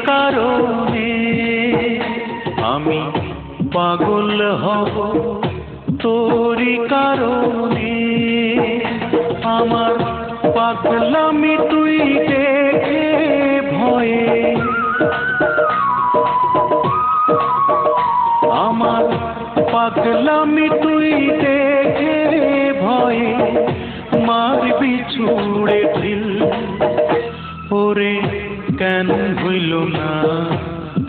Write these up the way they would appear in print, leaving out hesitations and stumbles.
কারণে আমি পাগল হব তোরই কারণে। আমার পাগলামি তুই দেখে ভয়ে, আমার পাগলামি তুই দেখে ভয়ে মারবি ছুড়ে ঢিল। ওরে কেন হইল না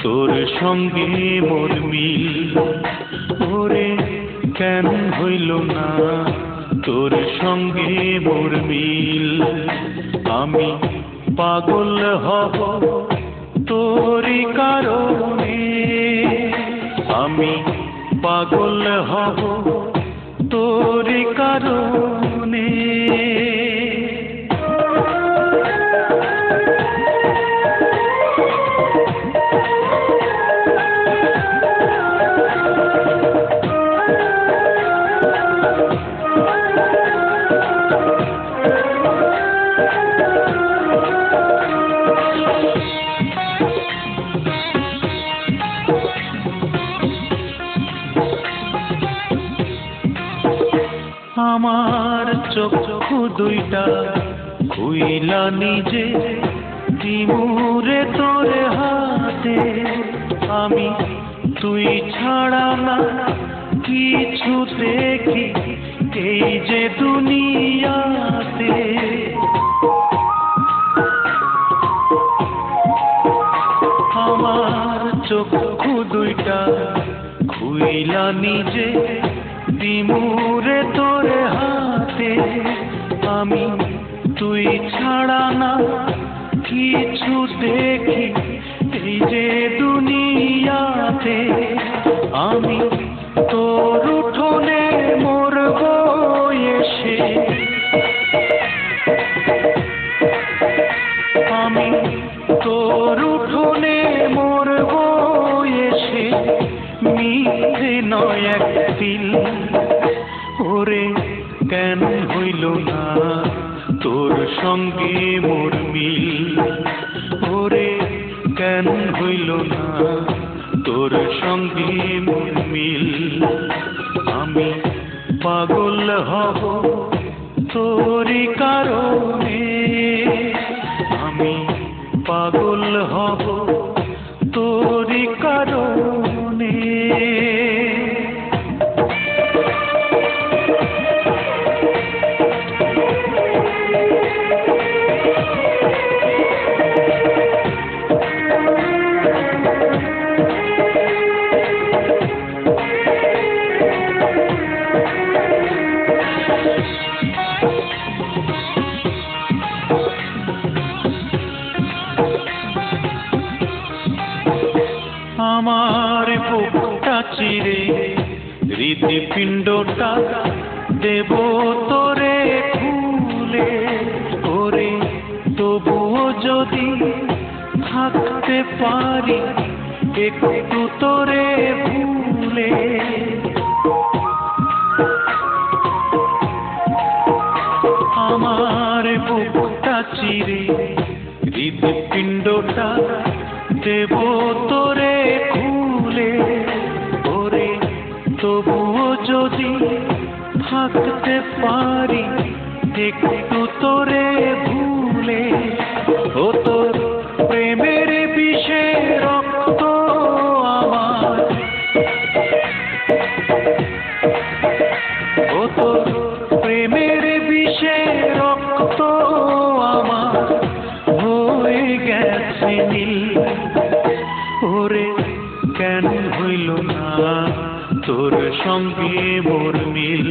তোর সঙ্গে মোর মিল, ওরে কেন হইল না তোর সঙ্গে মোর মিল। আমি পাগল হব তোরই কারণে, আমি পাগল হব তোরই কারণে। আমার চক্ষু দুইটা খুইলা নিজে দিমুরে তোর হাতে। আমি তুই ছাড়া না কিছু দেখি এই যে দুনিয়াতে। আমার চক্ষু দুইটা খুইলা নিজে দিমুরে তোর হাতে। আমি তুই ছাড়া না কিছু দেখি এই যে দুনিয়াতে। আমি তোর উঠোনে মরব এসে, আমি তোর উঠোনে মরব এসে মিথ্যে নয় এক দিল। ওরে কেন হইল না তোর সঙ্গে মোর মিল, ওরে কেন হইল না তোর সঙ্গে মোর মিল। আমি পাগল হব তোরই কারণে, আমি পাগল হব তোরই কারণে। আমার বুকটা চিরে হৃদপিণ্ডটা দেব তোরে খুলে। ওরে তবুও যদি থাকতে পারি একটু তোরে ভুলে। আমার বুকটা চিরে হৃদপিণ্ডটা দেব তোরে খুলে। ওরে তবুও যদি থাকতে পারি একটু তোরে ভুলে। ও তোর প্রেমের বিষে রক্ত আমার, ও তোর প্রেমের বিষে রক্ত আমার হয়ে গেছে নীল। ওরে কেন হইল না তোর সঙ্গে মোর মিল,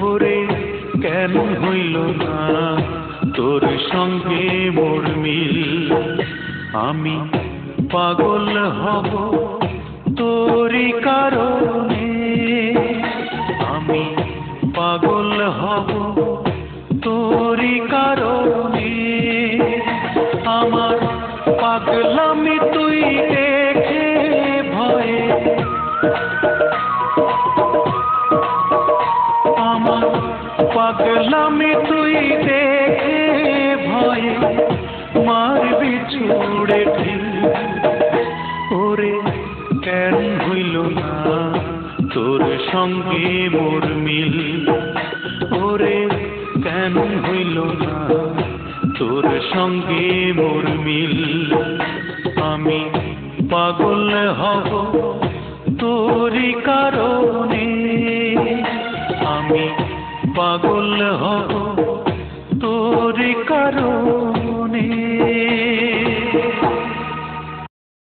ওরে কেন হইল না তোর সঙ্গে মোর মিল। আমি পাগল হব তোরই কারণে, আমি পাগল হব তোরই কারণে। আমার পাগলামি তুই দেখে ভয়ে, আমার পাগলামি তুই দেখে ভয়ে মারবি সবই ছুড়ে দিল। ওরে কেন হইল না তোর সঙ্গে মোর মিল, ওরে কেন হইল না তোর সঙ্গে মোর মিল। আমি পাগল হব তোরই কারণে,